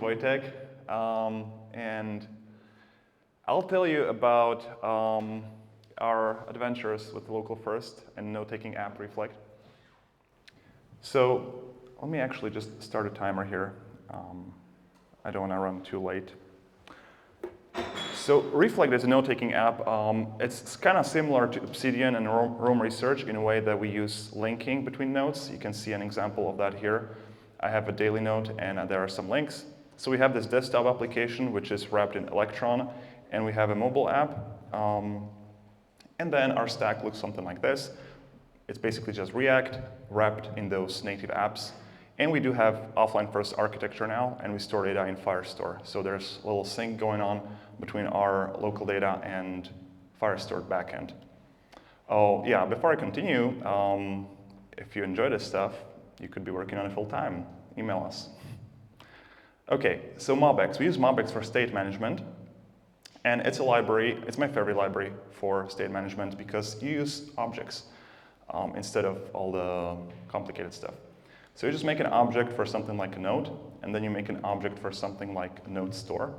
Vojtech, and I'll tell you about our adventures with local first and note-taking app Reflect. So let me actually just start a timer here. I don't want to run too late. So Reflect is a note-taking app. It's kind of similar to Obsidian and Roam Research in a way that we use linking between notes. You can see an example of that here. I have a daily note and there are some links. So we have this desktop application which is wrapped in Electron, and we have a mobile app. And then our stack looks something like this. It's basically just React wrapped in those native apps. And we do have offline first architecture now, and we store data in Firestore. So there's a little sync going on between our local data and Firestore backend. Oh yeah, before I continue, if you enjoy this stuff, you could be working on it full time. Email us. Okay, so MobX. We use MobX for state management. And it's a library, it's my favorite library for state management because you use objects instead of all the complicated stuff. So you just make an object for something like a node, and then you make an object for something like a node store.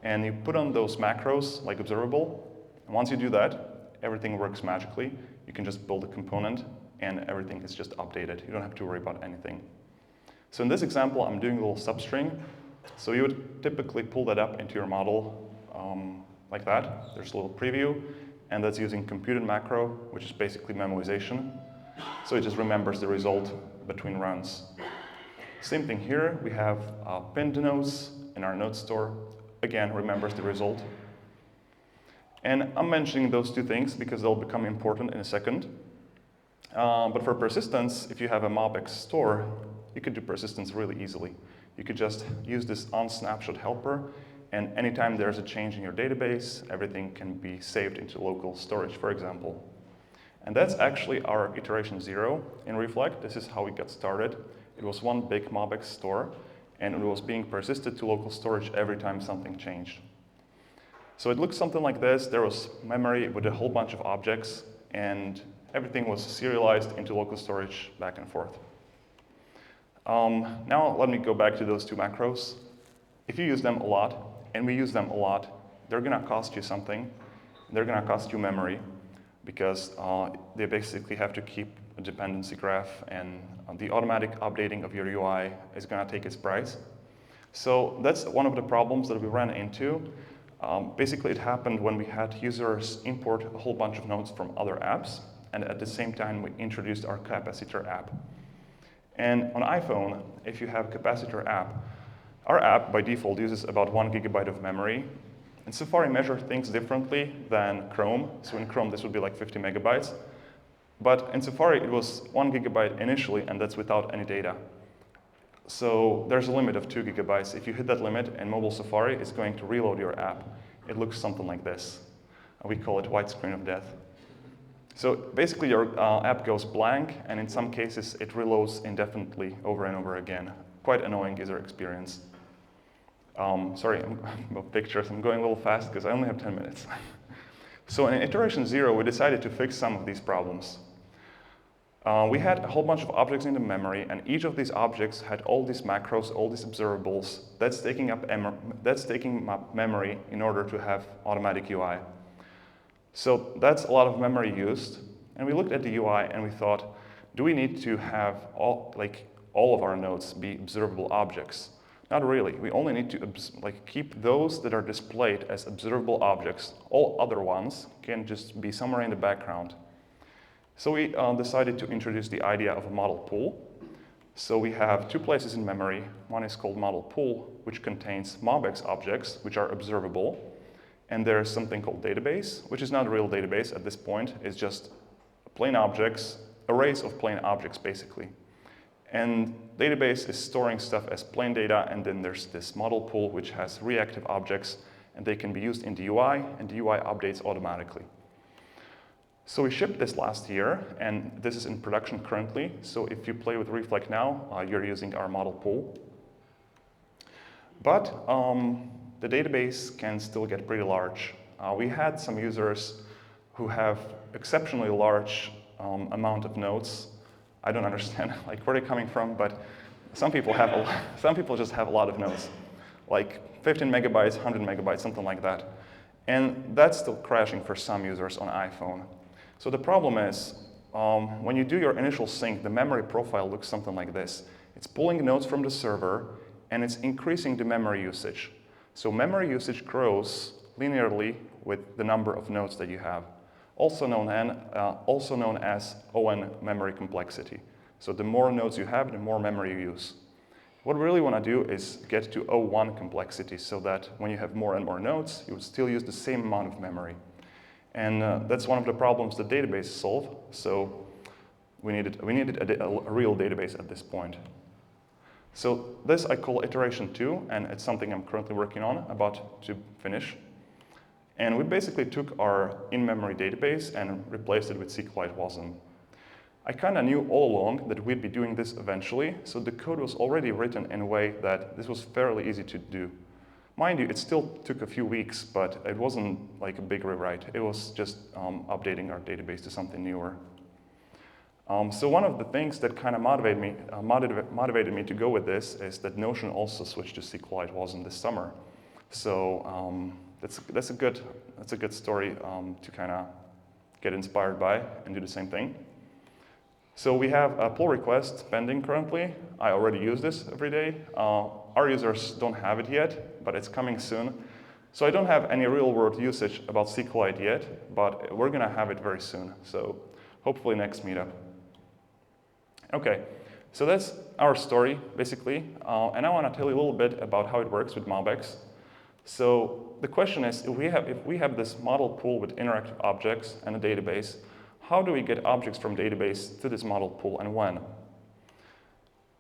And you put on those macros like observable. And once you do that, everything works magically. You can just build a component and everything is just updated. You don't have to worry about anything. So in this example, I'm doing a little substring. So you would typically pull that up into your model like that. There's a little preview, and that's using computed macro, which is basically memoization. So it just remembers the result between runs. Same thing here. We have pinned nodes in our node store. Again, remembers the result. And I'm mentioning those two things because they'll become important in a second. But for persistence, if you have a MobX store, you could do persistence really easily. You could just use this onSnapshot helper, and anytime there's a change in your database, everything can be saved into local storage, for example. And that's actually our iteration 0 in Reflect. This is how we got started. It was one big MobX store, and it was being persisted to local storage every time something changed. So it looks something like this. There was memory with a whole bunch of objects, and everything was serialized into local storage back and forth. Now let me go back to those two macros. If you use them a lot, and we use them a lot, they're going to cost you something. They're going to cost you memory because they basically have to keep a dependency graph, and the automatic updating of your UI is going to take its price. So that's one of the problems that we ran into. Basically, it happened when we had users import a whole bunch of nodes from other apps, and at the same time, we introduced our capacitor app. And on iPhone, if you have a capacitor app, our app by default uses about 1 GB of memory. And Safari measures things differently than Chrome. So in Chrome, this would be like 50 megabytes. But in Safari, it was 1 GB initially, and that's without any data. So there's a limit of 2 GB. If you hit that limit, and mobile Safari is going to reload your app. It looks something like this. We call it white screen of death. So basically, your app goes blank, and in some cases, it reloads indefinitely over and over again. Quite annoying user experience. Sorry, about pictures. I'm going a little fast because I only have 10 minutes. So in iteration 0, we decided to fix some of these problems. We had a whole bunch of objects in the memory, and each of these objects had all these macros, all these observables. That's taking up memory in order to have automatic UI. So that's a lot of memory used. And we looked at the UI and we thought, do we need to have all of our nodes be observable objects? Not really. We only need to keep those that are displayed as observable objects. All other ones can just be somewhere in the background. So we decided to introduce the idea of a model pool. So we have two places in memory. One is called model pool, which contains MobX objects, which are observable. And there's something called database, which is not a real database at this point. It's just plain objects, arrays of plain objects, basically. And database is storing stuff as plain data, and then there's this model pool which has reactive objects, and they can be used in the UI, and the UI updates automatically. So we shipped this last year, and this is in production currently. So if you play with Reflect now, you're using our model pool. But the database can still get pretty large. We had some users who have exceptionally large amount of nodes. I don't understand where they're coming from, but some people just have a lot of nodes. like 15 megabytes, 100 megabytes, something like that. And that's still crashing for some users on iPhone. So the problem is, when you do your initial sync, the memory profile looks something like this. It's pulling nodes from the server, and it's increasing the memory usage. So memory usage grows linearly with the number of nodes that you have, also known as ON memory complexity. So the more nodes you have, the more memory you use. What we really want to do is get to O1 complexity so that when you have more and more nodes, you would still use the same amount of memory. And that's one of the problems that databases solve. So we needed a real database at this point. So this I call iteration 2, and it's something I'm currently working on, about to finish. And we basically took our in-memory database and replaced it with SQLite WASM. I kind of knew all along that we'd be doing this eventually, so the code was already written in a way that this was fairly easy to do. Mind you, it still took a few weeks, but it wasn't like a big rewrite. It was just updating our database to something newer. So one of the things that kind of motivated me to go with this is that Notion also switched to SQLite WASM this summer. So that's a good story to kind of get inspired by and do the same thing. So we have a pull request pending currently. I already use this every day. Our users don't have it yet, but it's coming soon. So I don't have any real-world usage about SQLite yet, but we're going to have it very soon. So hopefully next meetup. Okay, so that's our story, basically. And I want to tell you a little bit about how it works with MobX. So the question is, if we have this model pool with interactive objects and a database, how do we get objects from database to this model pool and when?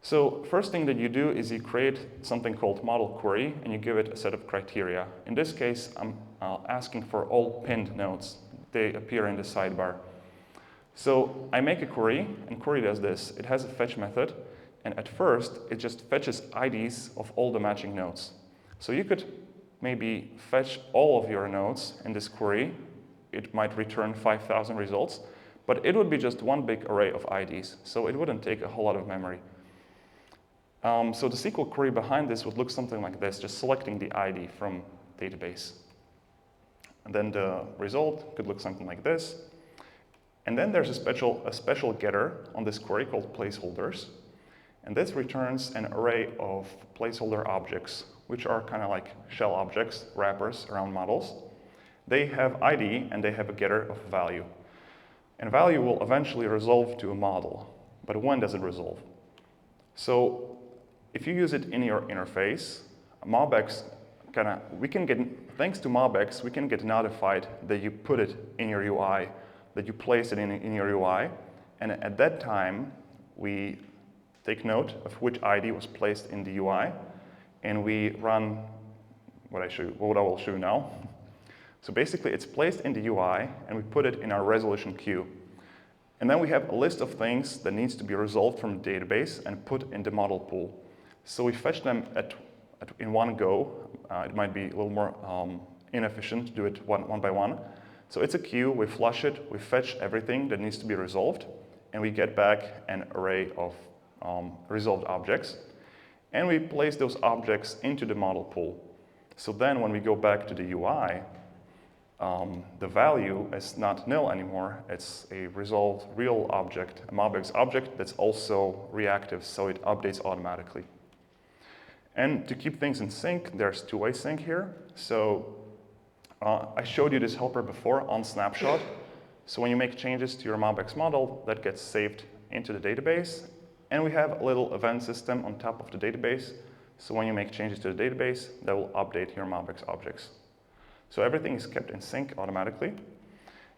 So first thing that you do is you create something called model query and you give it a set of criteria. In this case, I'm asking for all pinned nodes. They appear in the sidebar. So I make a query, and query does this. It has a fetch method, and at first, it just fetches IDs of all the matching nodes. So you could maybe fetch all of your nodes in this query. It might return 5,000 results, but it would be just one big array of IDs, so it wouldn't take a whole lot of memory. So the SQL query behind this would look something like this, just selecting the ID from database. And then the result could look something like this. And then there's a special getter on this query called placeholders. And this returns an array of placeholder objects, which are kind of like shell objects, wrappers around models. They have ID and they have a getter of value. And value will eventually resolve to a model. But when does it resolve? So if you use it in your interface, MobX thanks to MobX, we can get notified that you put it in your UI, that you place it in your UI. And at that time, we take note of which ID was placed in the UI, and we run what I will show you now. So basically, it's placed in the UI, and we put it in our resolution queue. And then we have a list of things that needs to be resolved from the database and put in the model pool. So we fetch them in one go. It might be a little more inefficient to do it one by one. So it's a queue, we flush it, we fetch everything that needs to be resolved, and we get back an array of resolved objects. And we place those objects into the model pool. So then when we go back to the UI, the value is not null anymore. It's a resolved real object, a MobX object that's also reactive, so it updates automatically. And to keep things in sync, there's two-way sync here. So I showed you this helper before on snapshot. So when you make changes to your MobX model, that gets saved into the database. And we have a little event system on top of the database. So when you make changes to the database, that will update your MobX objects. So everything is kept in sync automatically.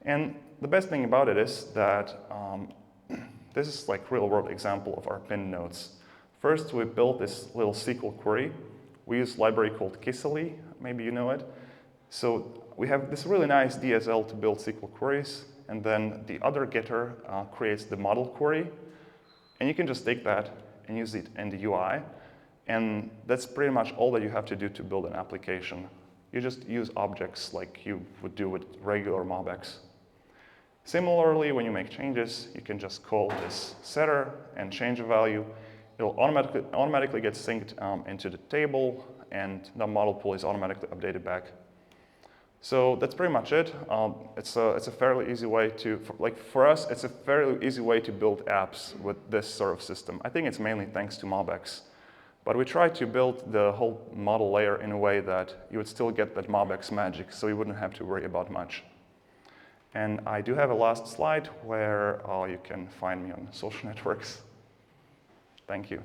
And the best thing about it is that this is like real-world example of our pinned nodes. First, we built this little SQL query. We use a library called Kisely, maybe you know it. So we have this really nice DSL to build SQL queries, and then the other getter creates the model query. And you can just take that and use it in the UI. And that's pretty much all that you have to do to build an application. You just use objects like you would do with regular MobX. Similarly, when you make changes, you can just call this setter and change a value. It'll automatically get synced into the table, and the model pool is automatically updated back. So that's pretty much it. It's a fairly easy way to, for us, it's a fairly easy way to build apps with this sort of system. I think it's mainly thanks to MobX. But we tried to build the whole model layer in a way that you would still get that MobX magic, so you wouldn't have to worry about much. And I do have a last slide where you can find me on social networks. Thank you.